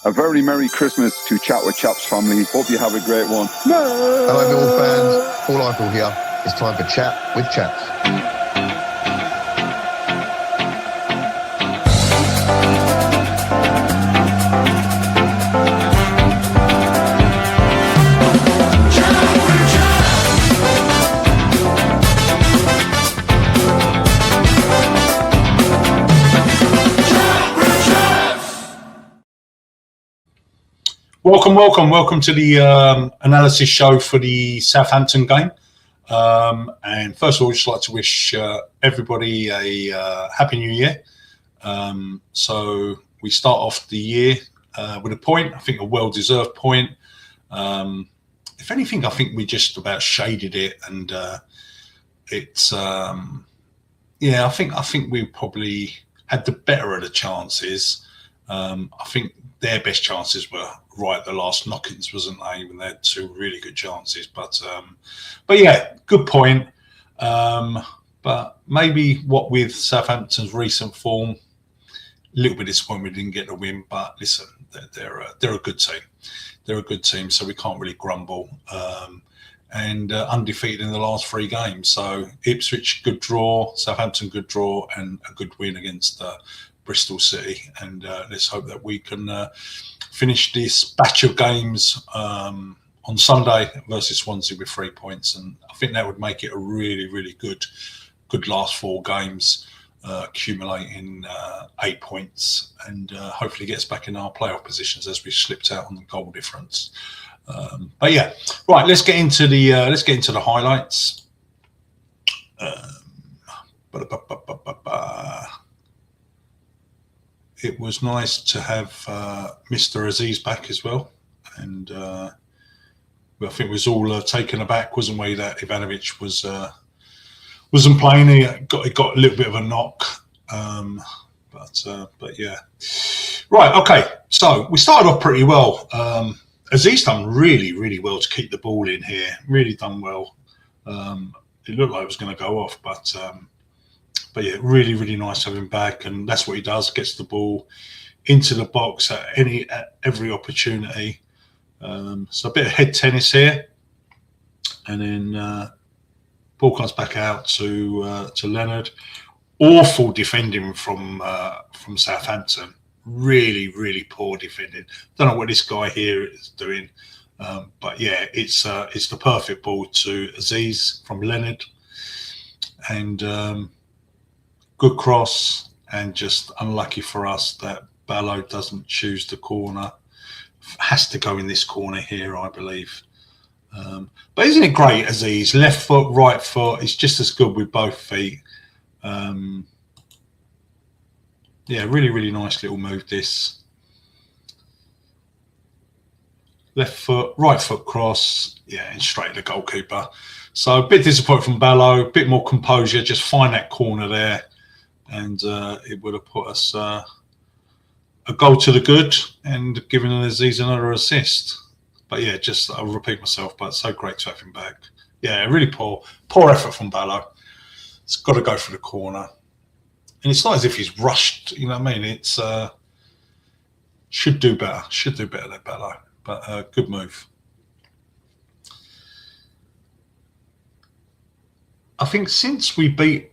A very Merry Christmas to Chat with Chaps family. Hope you have a great one. Hello, Millwall fans. Paul Eiffel here. It's time for Chat with Chaps. Welcome to the analysis show for the Southampton game. And first of all, I'd just like to wish everybody a Happy New Year. So we start off the year with a point, I think a well-deserved point. If anything, I think we just about shaded it, and it's I think we probably had the better of the chances. I think their best chances were right at the last knock-ins, wasn't they? When they had two really good chances, but yeah, good point. But maybe what with Southampton's recent form, a little bit disappointed we didn't get the win. But listen, they're a good team. They're a good team, so we can't really grumble. And undefeated in the last 3 games. So Ipswich, good draw. Southampton, good draw, and a good win against Bristol City. And let's hope that we can finish this batch of games on Sunday versus Swansea with 3 points. And I think that would make it a really, really good last 4 games, accumulating 8 points, and hopefully gets back in our playoff positions as we slipped out on the goal difference. But yeah, right. Let's get into the highlights. It was nice to have Mr. Aziz back as well, and I think we was all taken aback, wasn't we, that Ivanovic wasn't playing. He got a little bit of a knock, but yeah. Right, okay. So we started off pretty well. Aziz done really, really well to keep the ball in here. Really done well. It looked like it was going to go off, but yeah, really, really nice to have him back, and that's what he does. Gets the ball into the box at every opportunity. So a bit of head tennis here, and then ball comes back out to Leonard. Awful defending from Southampton. Really, really poor defending. Don't know what this guy here is doing, but yeah, it's the perfect ball to Aziz from Leonard, and good cross, and just unlucky for us that Ballo doesn't choose the corner. Has to go in this corner here, I believe. But isn't it great, Aziz? Left foot, right foot. He's just as good with both feet. Yeah, really, really nice little move, this. Left foot, right foot cross. Yeah, and straight to the goalkeeper. So a bit disappointed from Ballo. A bit more composure. Just find that corner there. And it would have put us a goal to the good and given Aziz another assist. But yeah, I'll repeat myself, but it's so great to have him back. Yeah, really poor effort from Ballo. It's got to go for the corner. And it's not as if he's rushed, you know what I mean? It's should do better than Ballo. But good move. I think since we beat,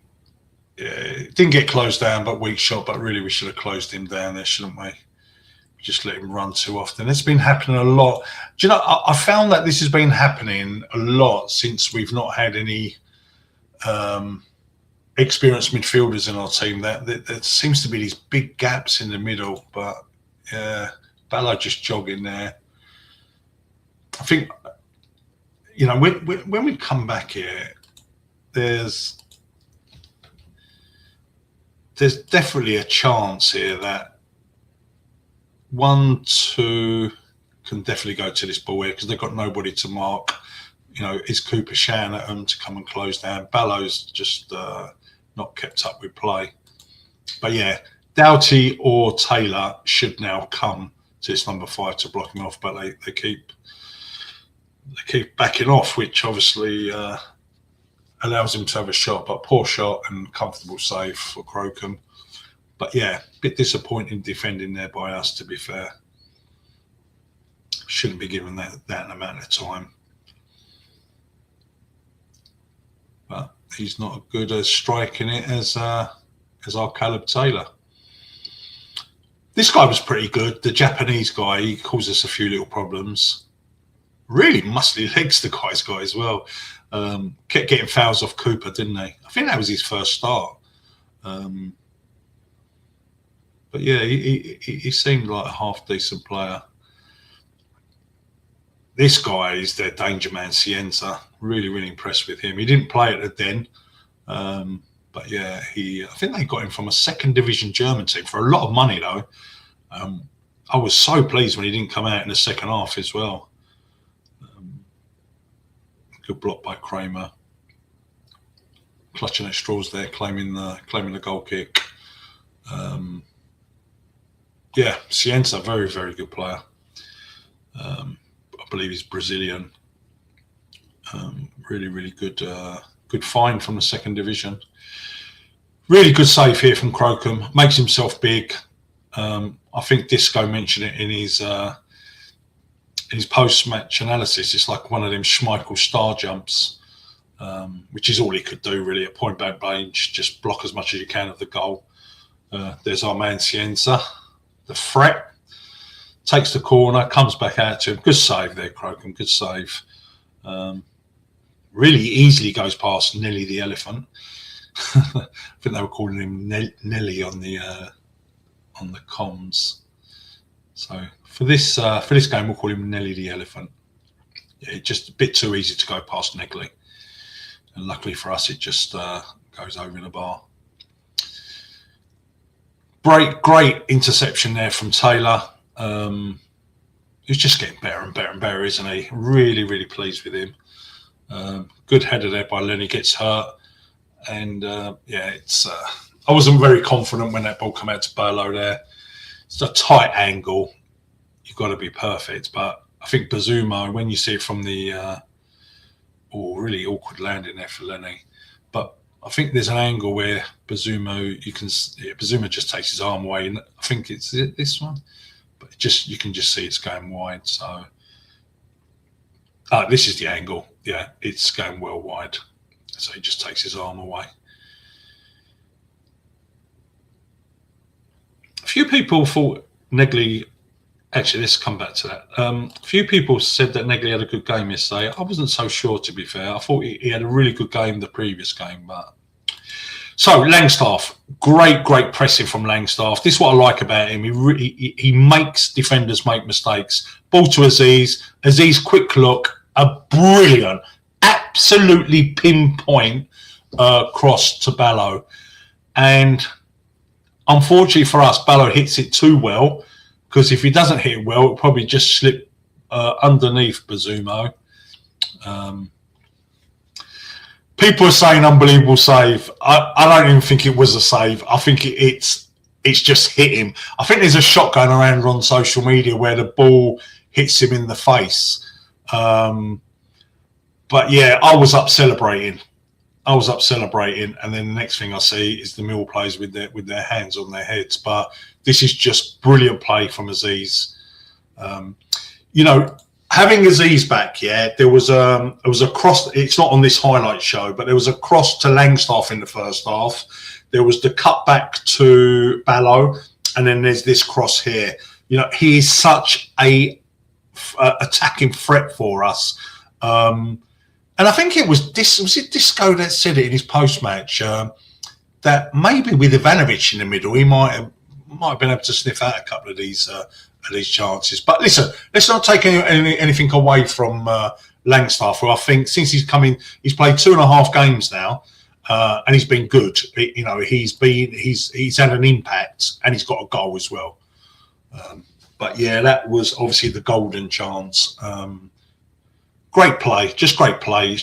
it didn't get closed down, but weak shot. But really, we should have closed him down there, shouldn't we? Just let him run too often. It's been happening a lot. Do you know? I found that this has been happening a lot since we've not had any experienced midfielders in our team. That there seems to be these big gaps in the middle. But yeah, Ballo just jogging there. I think, you know, when we come back here, there's definitely a chance here that 1-2 can definitely go to this ball here because they've got nobody to mark. You know, is Cooper shouting at them to come and close down? Ballo's just not kept up with play. But yeah, Doughty or Taylor should now come to this number 5 to block him off, but they keep backing off, which obviously allows him to have a shot, but poor shot and comfortable save for Crocombe. But yeah, a bit disappointing defending there by us, to be fair. Shouldn't be given that amount of time. But he's not as good at striking it as our Caleb Taylor. This guy was pretty good. The Japanese guy, he caused us a few little problems. Really muscly legs the guy's got as well. Kept getting fouls off Cooper, didn't he? I think that was his first start. But yeah, he seemed like a half decent player. This guy is their danger man, Cienza. Really, really impressed with him. He didn't play at the Den, but yeah, I think they got him from a second division German team for a lot of money, though. I was so pleased when he didn't come out in the second half as well. Good block by Kramer. Clutching at straws there, claiming the goal kick. Yeah, Cienza, very, very good player. I believe he's Brazilian. Really, really good find from the second division. Really good save here from Crocombe. Makes himself big. I think Disco mentioned it in his post-match analysis. It's like one of them Schmeichel star jumps, which is all he could do really at point-blank range. Just block as much as you can of the goal. There's our man Cienza, the threat. Takes the corner, comes back out to him. Good save there, Crocombe. Good save. Really easily goes past Nelly the elephant. I think they were calling him Nelly on the comms. So for this game, we'll call him Nelly the elephant. Yeah, just a bit too easy to go past Negley, and luckily for us, it just goes over the bar. Great interception there from Taylor. He's just getting better and better and better, isn't he? Really, really pleased with him. Good header there by Lenny, gets hurt. And yeah, I wasn't very confident when that ball came out to Burlow there. It's a tight angle. You've got to be perfect. But I think Bazuma, when you see it from the really awkward landing there for Lenny. But I think there's an angle where Bazuma just takes his arm away. And I think it's this one. But you can just see it's going wide. So this is the angle. Yeah, it's going well wide. So he just takes his arm away. A few people thought Negley. Actually, let's come back to that. A few people said that Negley had a good game yesterday. I wasn't so sure, to be fair. I thought he had a really good game the previous game, but. So Langstaff, great pressing from Langstaff. This is what I like about him. He makes defenders make mistakes. Ball to Aziz. Aziz, quick look, a brilliant, absolutely pinpoint cross to Ballo. And unfortunately for us, Ballo hits it too well, because if he doesn't hit it well, it'll probably just slip underneath Bazumo. People are saying unbelievable save. I don't even think it was a save. I think it's just hit him. I think there's a shot going around on social media where the ball hits him in the face. But yeah, I was up celebrating. And then the next thing I see is the Millwall players with their hands on their heads. But this is just brilliant play from Aziz. Having Aziz back, there was a cross. It's not on this highlight show, but there was a cross to Langstaff in the first half. There was the cut back to Ballo, and then there's this cross here. He is such a attacking threat for us. And I think it was Disco that said it in his post match that maybe with Ivanovic in the middle, he might have been able to sniff out a couple of these chances. But listen, let's not take anything away from Langstaff, who I think since he's come in, he's played 2.5 games now, and he's been good. He's had an impact, and he's got a goal as well. But yeah, that was obviously the golden chance. Great play. It's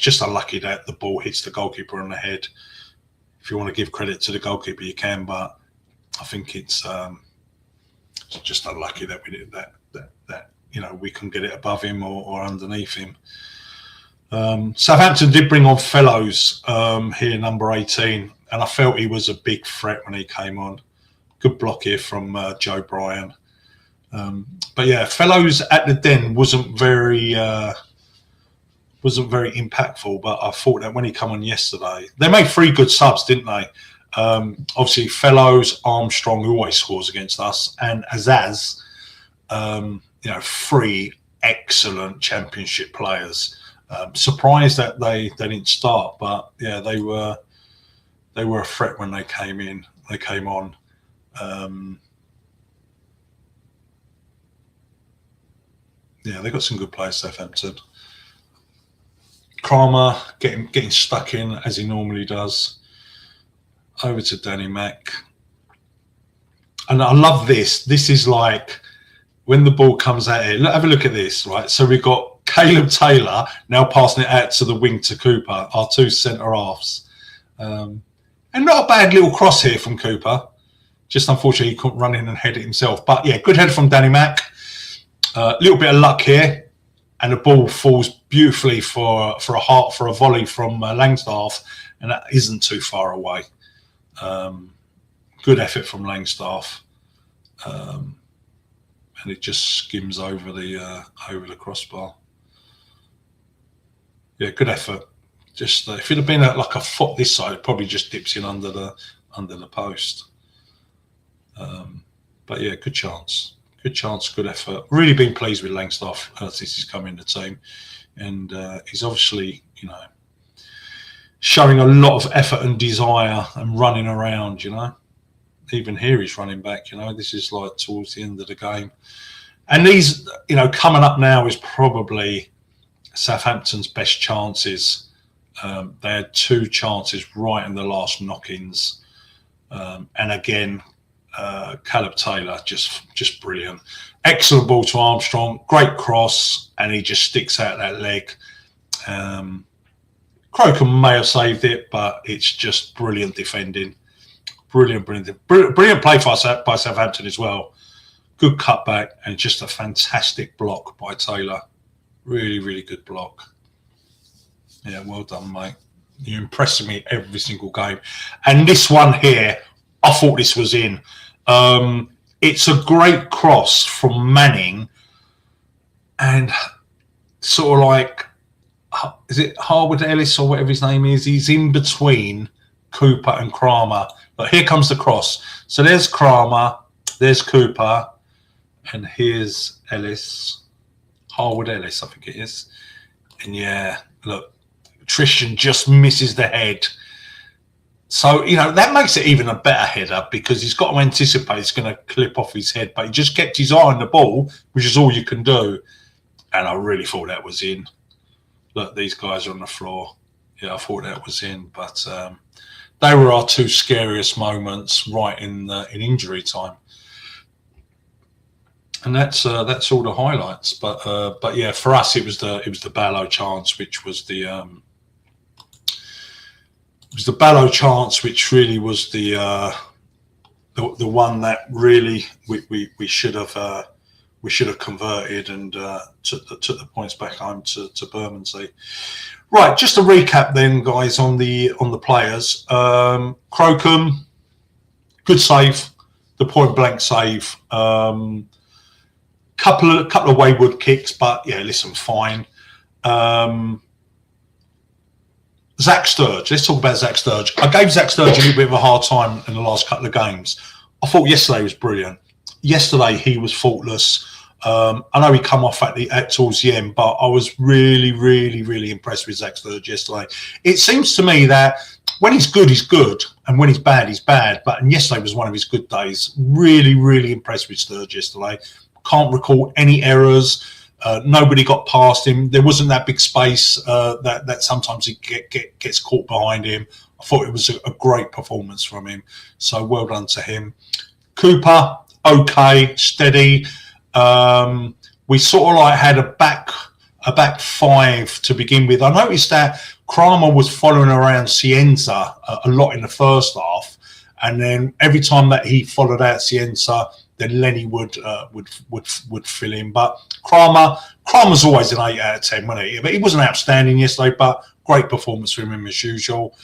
just unlucky that the ball hits the goalkeeper on the head. If you want to give credit to the goalkeeper, you can, but I think it's just unlucky that we did that we couldn't get it above him or underneath him. Southampton did bring on Fellows here, number 18, and I felt he was a big threat when he came on. Good block here from Joe Bryan. But yeah, Fellows at the Den wasn't very impactful. But I thought that when he come on yesterday, they made 3 good subs, didn't they? Obviously, Fellows, Armstrong, who always scores against us, and Azaz. 3 excellent Championship players. Surprised that they didn't start, but yeah, they were a threat when they came in. They came on. They got some good players, Southampton. Kramer getting stuck in as he normally does. Over to Danny Mack. And I love this. This is like when the ball comes out here. Have a look at this, right? So we've got Caleb Taylor now passing it out to the wing to Cooper, our 2 centre-halves. And not a bad little cross here from Cooper. Just unfortunately, he couldn't run in and head it himself. But yeah, good head from Danny Mack. A little bit of luck here. And the ball falls beautifully for a volley from Langstaff. And that isn't too far away. Good effort from Langstaff. And it just skims over the crossbar. Yeah, good effort. Just if it had been like a foot this side, it probably just dips in under the post. But yeah, good chance, good effort. Really been pleased with Langstaff since he's come in the team, and he's obviously showing a lot of effort and desire and running around. Even here he's running back. This is like towards the end of the game, and these coming up now is probably Southampton's best chances. They had 2 chances right in the last knock-ins, and again, Caleb Taylor just brilliant. Excellent ball to Armstrong, great cross, and he just sticks out that leg. Crocombe may have saved it, but it's just brilliant defending. Brilliant play by Southampton as well. Good cutback and just a fantastic block by Taylor. Really, really good block. Yeah, well done, mate. You're impressing me every single game. And this one here, I thought this was in. It's a great cross from Manning. And sort of like, is it Harwood Ellis or whatever his name is? He's in between Cooper and Kramer. But here comes the cross. So there's Kramer, there's Cooper, and here's Ellis. Harwood Ellis, I think it is. And yeah, look, Tristan just misses the head. So, that makes it even a better header because he's got to anticipate it's going to clip off his head. But he just kept his eye on the ball, which is all you can do. And I really thought that was in. Look, these guys are on the floor. Yeah, I thought that was in. But they were our 2 scariest moments right in injury time. And that's all the highlights. But yeah, for us it was the Barlow chance, which was the Barlow chance, which really was the one that really we should have converted and took the points back home to Bermondsey. Right, just a recap then, guys, on the players. Crocombe, good save, the point blank save. Couple of wayward kicks, but yeah, listen, fine. Zach Sturge. Let's talk about Zach Sturge. I gave Zach Sturge a little bit of a hard time in the last couple of games. I thought yesterday was brilliant. Yesterday he was faultless. I know he come off towards the end, but I was really, really, really impressed with Zach Sturge yesterday. It seems to me that when he's good, and when he's bad. But yesterday was one of his good days. Really, really impressed with Sturge yesterday. Can't recall any errors. Nobody got past him. There wasn't that big space that sometimes he gets caught behind him. I thought it was a great performance from him. So well done to him. Cooper, okay, steady. We sort of like had a back 5 to begin with. I noticed that Kramer was following around Cienza a lot in the first half, and then every time that he followed out Cienza, then Lenny would fill in. But Kramer's always an 8 out of 10, wasn't he? But he wasn't outstanding yesterday, but great performance from him as usual.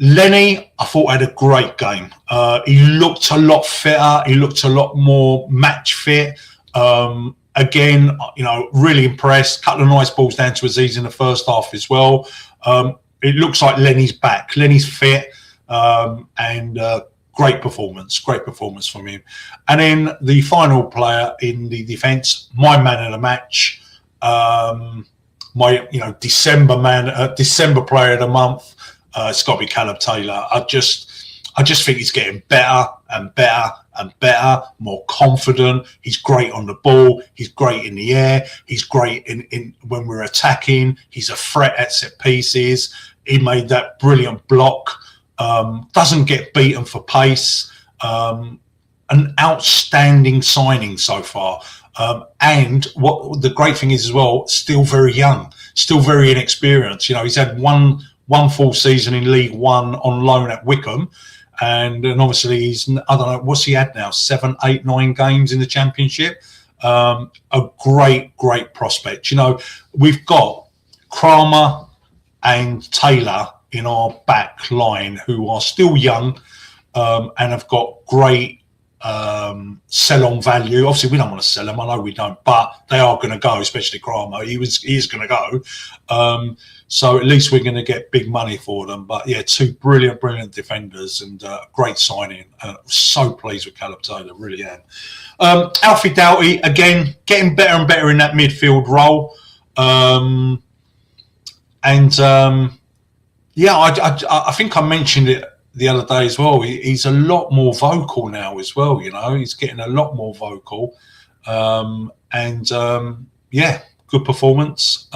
Lenny, I thought had a great game. He looked a lot fitter. He looked a lot more match fit. Again, really impressed. Couple of nice balls down to Aziz in the first half as well. It looks like Lenny's back. Lenny's fit, and great performance from him. And then the final player in the defence, my man of the match, my December player of the month. It's got to be Callum Taylor. I just think he's getting better and better and better, more confident. He's great on the ball. He's great in the air. He's great in when we're attacking. He's a threat at set pieces. He made that brilliant block. Doesn't get beaten for pace. An outstanding signing so far. And what the great thing is as well, still very young, still very inexperienced. He's had one full season in League One on loan at Wickham. And obviously he's, I don't know, what's he had now? 7, 8, 9 games in the Championship. A great prospect. We've got Kramer and Taylor in our back line who are still young and have got great sell-on value. Obviously, we don't want to sell them. I know we don't, but they are going to go, especially Kramer. He is going to go. So at least we're going to get big money for them. But yeah, 2 brilliant defenders and great signing. So pleased with Callum Taylor, really am. Alfie Doughty, again, getting better and better in that midfield role. I think I mentioned it the other day as well. He's a lot more vocal now as well. He's getting a lot more vocal. Good performance.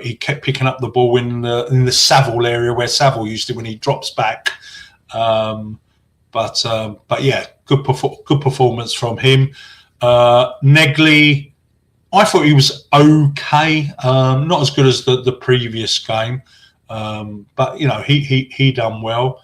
He kept picking up the ball in the Savile area where Savile used to when he drops back. But yeah, good performance from him. Negley, I thought he was okay, not as good as the previous game, but he done well.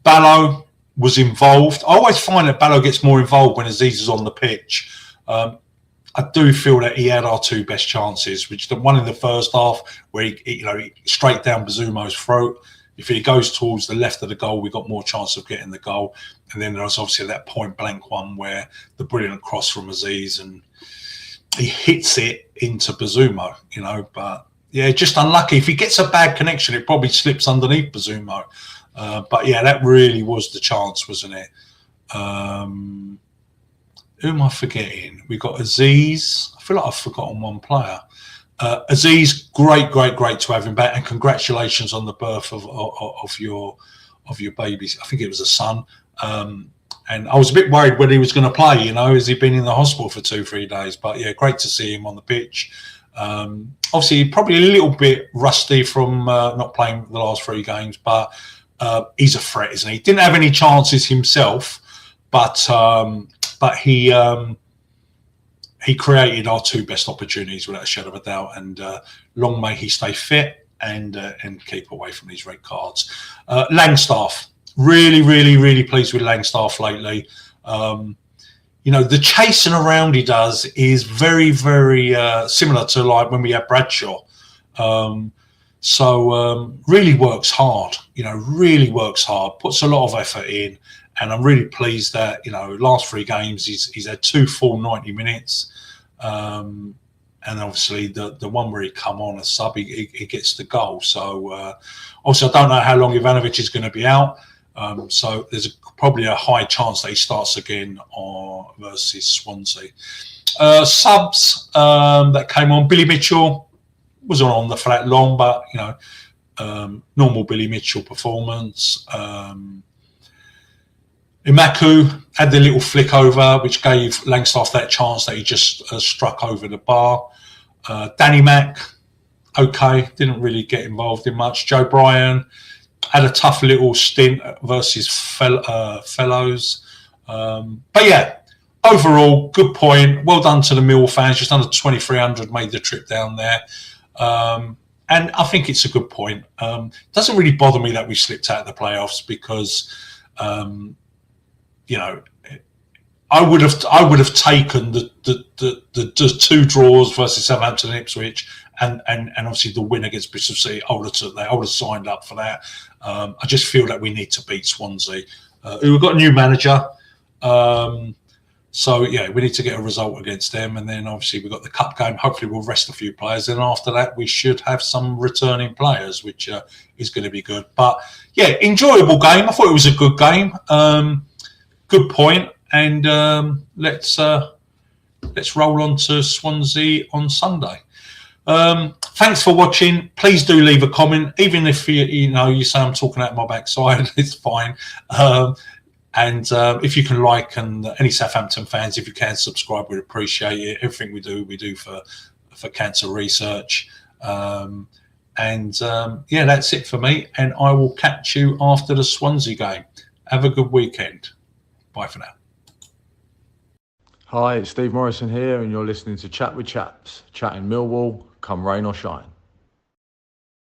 Ballo was involved. I always find that Ballo gets more involved when Aziz is on the pitch. I do feel that he had our 2 best chances, which the one in the first half where he straight down Bazumo's throat. If he goes towards the left of the goal, we got more chance of getting the goal. And then there was obviously that point blank one where the brilliant cross from Aziz and he hits it into Bazumo, but yeah, just unlucky. If he gets a bad connection, it probably slips underneath Bazumo. But yeah, that really was the chance, wasn't it? Who am I forgetting? We got Aziz. I feel like I've forgotten one player. Aziz, great to have him back, and congratulations on the birth of your baby. I think it was a son. And I was a bit worried when he was going to play. Has he been in the hospital for 2-3 days? But yeah, great to see him on the pitch. Obviously, probably a little bit rusty from not playing the last 3 games, but he's a threat, isn't he? Didn't have any chances himself, but he created our 2 best opportunities without a shadow of a doubt. And long may he stay fit and keep away from these red cards. Langstaff, really pleased with Langstaff lately. The chasing around he does is very similar to like when we had Bradshaw. Really works hard. Really works hard. Puts a lot of effort in. And I'm really pleased that, last 3 games, he's had 2 full 90 minutes. And obviously the one where he come on as sub, he gets the goal. So obviously I don't know how long Ivanovic is going to be out. So there's probably a high chance that he starts again versus Swansea. Subs that came on, Billy Mitchell wasn't on the flat long, but, normal Billy Mitchell performance. Imaku had the little flick over, which gave Langstaff that chance that he just struck over the bar. Danny Mack, okay, didn't really get involved in much. Joe Bryan had a tough little stint versus Fellows. But yeah, overall, good point. Well done to the Millwall fans. Just under 2,300 made the trip down there. And I think it's a good point. Doesn't really bother me that we slipped out of the playoffs because... I would have taken the 2 draws versus Southampton and Ipswich, and obviously the win against Bristol City. I would have took that. I would have signed up for that. I just feel that we need to beat Swansea, who have got a new manager. So yeah, we need to get a result against them, and then obviously we've got the cup game. Hopefully we'll rest a few players, and after that we should have some returning players, which is going to be good. But yeah, enjoyable game. I thought it was a good game. Good point, and let's roll on to Swansea on Sunday. Thanks for watching. Please do leave a comment, even if you say I'm talking out my backside. It's fine. And if you can like, and any Southampton fans, if you can subscribe, we'd appreciate it. Everything we do for cancer research. Yeah, that's it for me. And I will catch you after the Swansea game. Have a good weekend. Bye for now. Hi, it's Steve Morrison here, and you're listening to Chat with Chaps, chatting Millwall, come rain or shine.